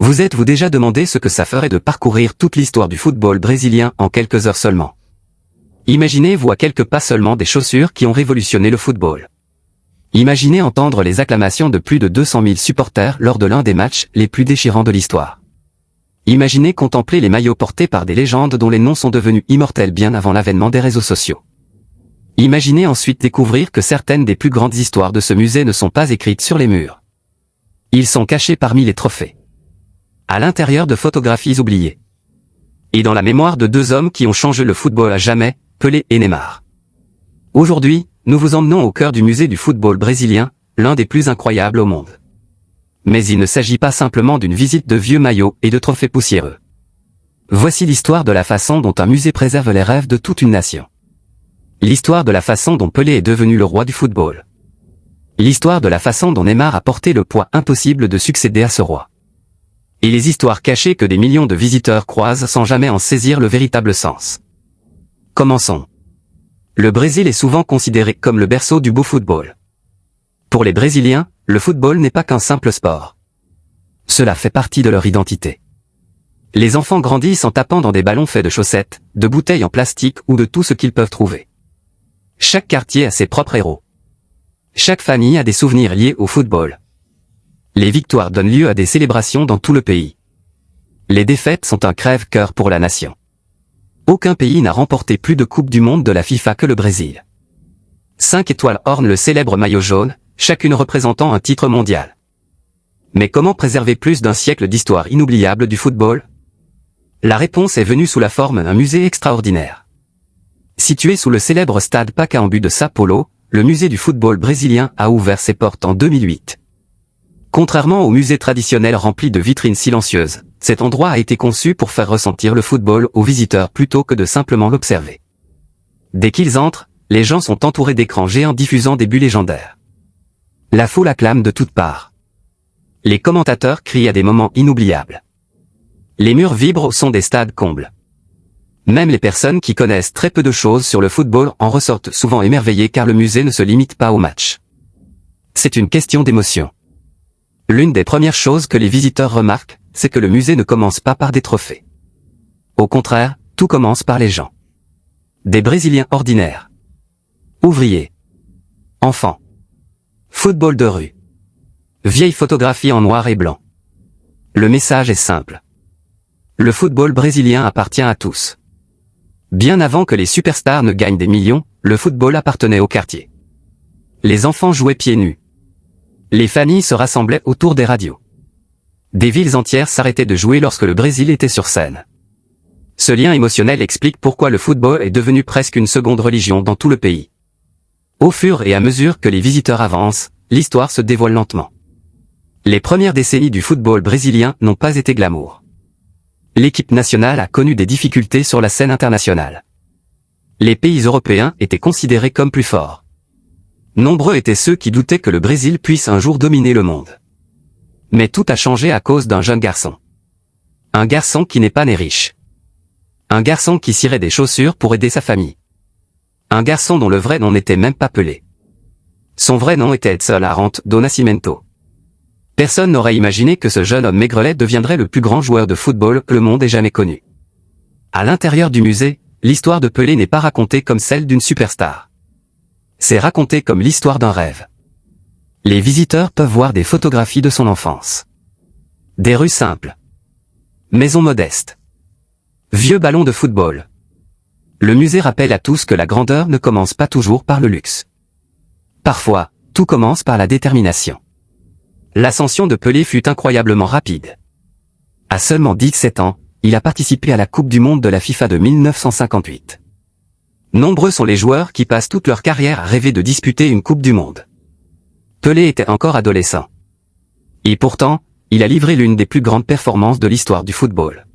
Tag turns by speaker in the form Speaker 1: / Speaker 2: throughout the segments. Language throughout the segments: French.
Speaker 1: Vous êtes-vous déjà demandé ce que ça ferait de parcourir toute l'histoire du football brésilien en quelques heures seulement? Imaginez-vous à quelques pas seulement des chaussures qui ont révolutionné le football. Imaginez entendre les acclamations de plus de 200 000 supporters lors de l'un des matchs les plus déchirants de l'histoire. Imaginez contempler les maillots portés par des légendes dont les noms sont devenus immortels bien avant l'avènement des réseaux sociaux. Imaginez ensuite découvrir que certaines des plus grandes histoires de ce musée ne sont pas écrites sur les murs. Ils sont cachés parmi les trophées, à l'intérieur de photographies oubliées, et dans la mémoire de deux hommes qui ont changé le football à jamais, Pelé et Neymar. Aujourd'hui, nous vous emmenons au cœur du musée du football brésilien, l'un des plus incroyables au monde. Mais il ne s'agit pas simplement d'une visite de vieux maillots et de trophées poussiéreux. Voici l'histoire de la façon dont un musée préserve les rêves de toute une nation. L'histoire de la façon dont Pelé est devenu le roi du football. L'histoire de la façon dont Neymar a porté le poids impossible de succéder à ce roi. Et les histoires cachées que des millions de visiteurs croisent sans jamais en saisir le véritable sens. Commençons. Le Brésil est souvent considéré comme le berceau du beau football. Pour les Brésiliens, le football n'est pas qu'un simple sport. Cela fait partie de leur identité. Les enfants grandissent en tapant dans des ballons faits de chaussettes, de bouteilles en plastique ou de tout ce qu'ils peuvent trouver. Chaque quartier a ses propres héros. Chaque famille a des souvenirs liés au football. Les victoires donnent lieu à des célébrations dans tout le pays. Les défaites sont un crève-cœur pour la nation. Aucun pays n'a remporté plus de Coupes du Monde de la FIFA que le Brésil. 5 étoiles ornent le célèbre maillot jaune, chacune représentant un titre mondial. Mais comment préserver plus d'un siècle d'histoire inoubliable du football? La réponse est venue sous la forme d'un musée extraordinaire. Situé sous le célèbre stade Pacaembu de São Paulo, le musée du football brésilien a ouvert ses portes en 2008. Contrairement au musée traditionnel rempli de vitrines silencieuses, cet endroit a été conçu pour faire ressentir le football aux visiteurs plutôt que de simplement l'observer. Dès qu'ils entrent, les gens sont entourés d'écrans géants diffusant des buts légendaires. La foule acclame de toutes parts. Les commentateurs crient à des moments inoubliables. Les murs vibrent au son des stades combles. Même les personnes qui connaissent très peu de choses sur le football en ressortent souvent émerveillées car le musée ne se limite pas au match. C'est une question d'émotion. L'une des premières choses que les visiteurs remarquent, c'est que le musée ne commence pas par des trophées. Au contraire, tout commence par les gens. Des Brésiliens ordinaires. Ouvriers. Enfants. Football de rue. Vieilles photographies en noir et blanc. Le message est simple. Le football brésilien appartient à tous. Bien avant que les superstars ne gagnent des millions, le football appartenait au quartier. Les enfants jouaient pieds nus. Les familles se rassemblaient autour des radios. Des villes entières s'arrêtaient de jouer lorsque le Brésil était sur scène. Ce lien émotionnel explique pourquoi le football est devenu presque une seconde religion dans tout le pays. Au fur et à mesure que les visiteurs avancent, l'histoire se dévoile lentement. Les premières décennies du football brésilien n'ont pas été glamour. L'équipe nationale a connu des difficultés sur la scène internationale. Les pays européens étaient considérés comme plus forts. Nombreux étaient ceux qui doutaient que le Brésil puisse un jour dominer le monde. Mais tout a changé à cause d'un jeune garçon. Un garçon qui n'est pas né riche. Un garçon qui cirait des chaussures pour aider sa famille. Un garçon dont le vrai nom n'était même pas Pelé. Son vrai nom était Edson Arantes do Nascimento. Personne n'aurait imaginé que ce jeune homme maigrelet deviendrait le plus grand joueur de football que le monde ait jamais connu. À l'intérieur du musée, l'histoire de Pelé n'est pas racontée comme celle d'une superstar. C'est raconté comme l'histoire d'un rêve. Les visiteurs peuvent voir des photographies de son enfance. Des rues simples. Maisons modestes. Vieux ballons de football. Le musée rappelle à tous que la grandeur ne commence pas toujours par le luxe. Parfois, tout commence par la détermination. L'ascension de Pelé fut incroyablement rapide. À seulement 17 ans, il a participé à la Coupe du Monde de la FIFA de 1958. Nombreux sont les joueurs qui passent toute leur carrière à rêver de disputer une Coupe du Monde. Pelé était encore adolescent. Et pourtant, il a livré l'une des plus grandes performances de l'histoire du football.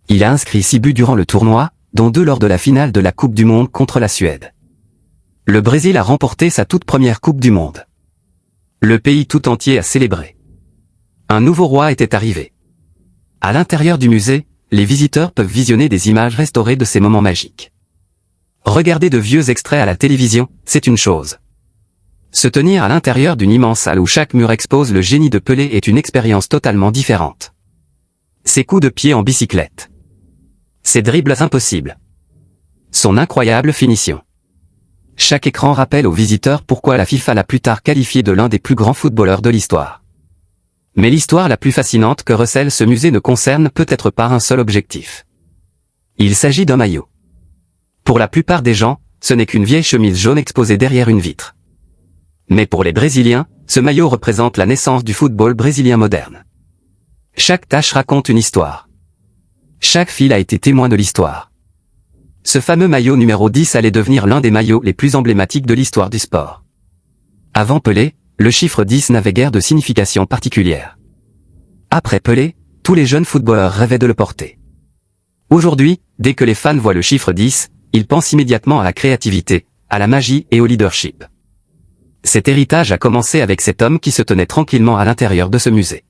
Speaker 1: Il a inscrit 6 buts durant le tournoi, dont 2 lors de la finale de la Coupe du Monde contre la Suède. Le Brésil a remporté sa toute première Coupe du Monde. Le pays tout entier a célébré. Un nouveau roi était arrivé. À l'intérieur du musée, les visiteurs peuvent visionner des images restaurées de ces moments magiques. Regarder de vieux extraits à la télévision, c'est une chose. Se tenir à l'intérieur d'une immense salle où chaque mur expose le génie de Pelé est une expérience totalement différente. Ses coups de pied en bicyclette. Ses dribbles impossibles. Son incroyable finition. Chaque écran rappelle aux visiteurs pourquoi la FIFA l'a plus tard qualifié de l'un des plus grands footballeurs de l'histoire. Mais l'histoire la plus fascinante que recèle ce musée ne concerne peut-être pas un seul objectif. Il s'agit d'un maillot. Pour la plupart des gens, ce n'est qu'une vieille chemise jaune exposée derrière une vitre. Mais pour les Brésiliens, ce maillot représente la naissance du football brésilien moderne. Chaque tache raconte une histoire. Chaque fil a été témoin de l'histoire. Ce fameux maillot numéro 10 allait devenir l'un des maillots les plus emblématiques de l'histoire du sport. Avant Pelé, le chiffre 10 n'avait guère de signification particulière. Après Pelé, tous les jeunes footballeurs rêvaient de le porter. Aujourd'hui, dès que les fans voient le chiffre 10, ils pensent immédiatement à la créativité, à la magie et au leadership. Cet héritage a commencé avec cet homme qui se tenait tranquillement à l'intérieur de ce musée.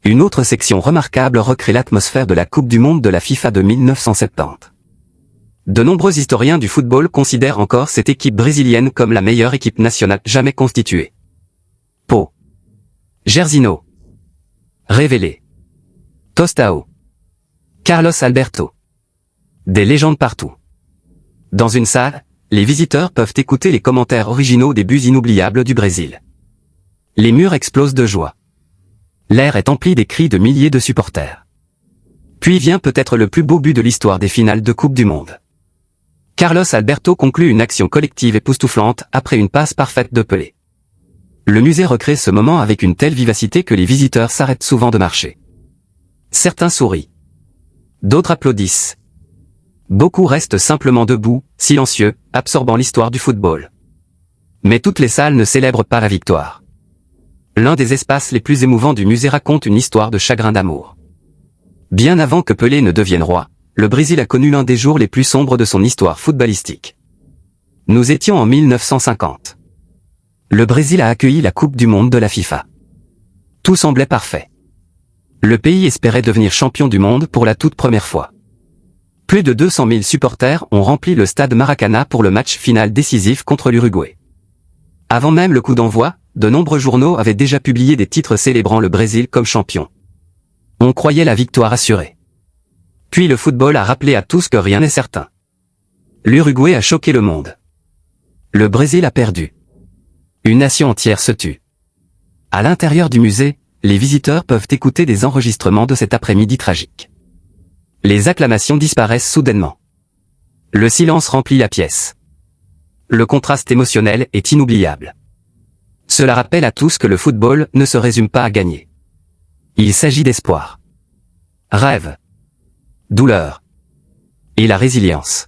Speaker 1: Une autre section remarquable recrée l'atmosphère de la Coupe du Monde de la FIFA de 1970. De nombreux historiens du football considèrent encore cette équipe brésilienne comme la meilleure équipe nationale jamais constituée. Pau, Jairzinho, Révélé, Tostão, Carlos Alberto. Des légendes partout. Dans une salle, les visiteurs peuvent écouter les commentaires originaux des buts inoubliables du Brésil. Les murs explosent de joie. L'air est empli des cris de milliers de supporters. Puis vient peut-être le plus beau but de l'histoire des finales de Coupe du Monde. Carlos Alberto conclut une action collective époustouflante après une passe parfaite de Pelé. Le musée recrée ce moment avec une telle vivacité que les visiteurs s'arrêtent souvent de marcher. Certains sourient. D'autres applaudissent. Beaucoup restent simplement debout, silencieux, absorbant l'histoire du football. Mais toutes les salles ne célèbrent pas la victoire. L'un des espaces les plus émouvants du musée raconte une histoire de chagrin d'amour. Bien avant que Pelé ne devienne roi, le Brésil a connu l'un des jours les plus sombres de son histoire footballistique. Nous étions en 1950. Le Brésil a accueilli la Coupe du Monde de la FIFA. Tout semblait parfait. Le pays espérait devenir champion du monde pour la toute première fois. Plus de 200 000 supporters ont rempli le stade Maracanã pour le match final décisif contre l'Uruguay. Avant même le coup d'envoi, de nombreux journaux avaient déjà publié des titres célébrant le Brésil comme champion. On croyait la victoire assurée. Puis le football a rappelé à tous que rien n'est certain. L'Uruguay a choqué le monde. Le Brésil a perdu. Une nation entière se tue. À l'intérieur du musée, les visiteurs peuvent écouter des enregistrements de cet après-midi tragique. Les acclamations disparaissent soudainement. Le silence remplit la pièce. Le contraste émotionnel est inoubliable. Cela rappelle à tous que le football ne se résume pas à gagner. Il s'agit d'espoir. Rêve. Douleur. Et la résilience.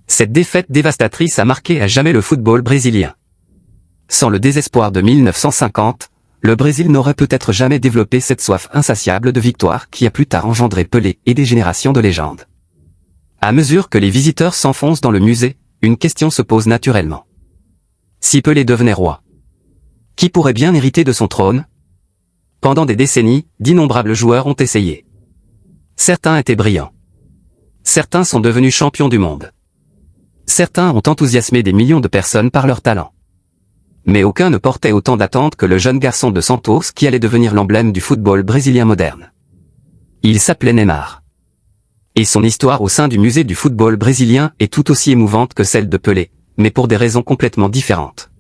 Speaker 1: Cette défaite dévastatrice a marqué à jamais le football brésilien. Sans le désespoir de 1950, le Brésil n'aurait peut-être jamais développé cette soif insatiable de victoire qui a plus tard engendré Pelé et des générations de légendes. À mesure que les visiteurs s'enfoncent dans le musée, une question se pose naturellement. Si Pelé devenait roi, qui pourrait bien hériter de son trône? Pendant des décennies, d'innombrables joueurs ont essayé. Certains étaient brillants. Certains sont devenus champions du monde. Certains ont enthousiasmé des millions de personnes par leur talent. Mais aucun ne portait autant d'attentes que le jeune garçon de Santos qui allait devenir l'emblème du football brésilien moderne. Il s'appelait Neymar. Et son histoire au sein du musée du football brésilien est tout aussi émouvante que celle de Pelé, mais pour des raisons complètement différentes.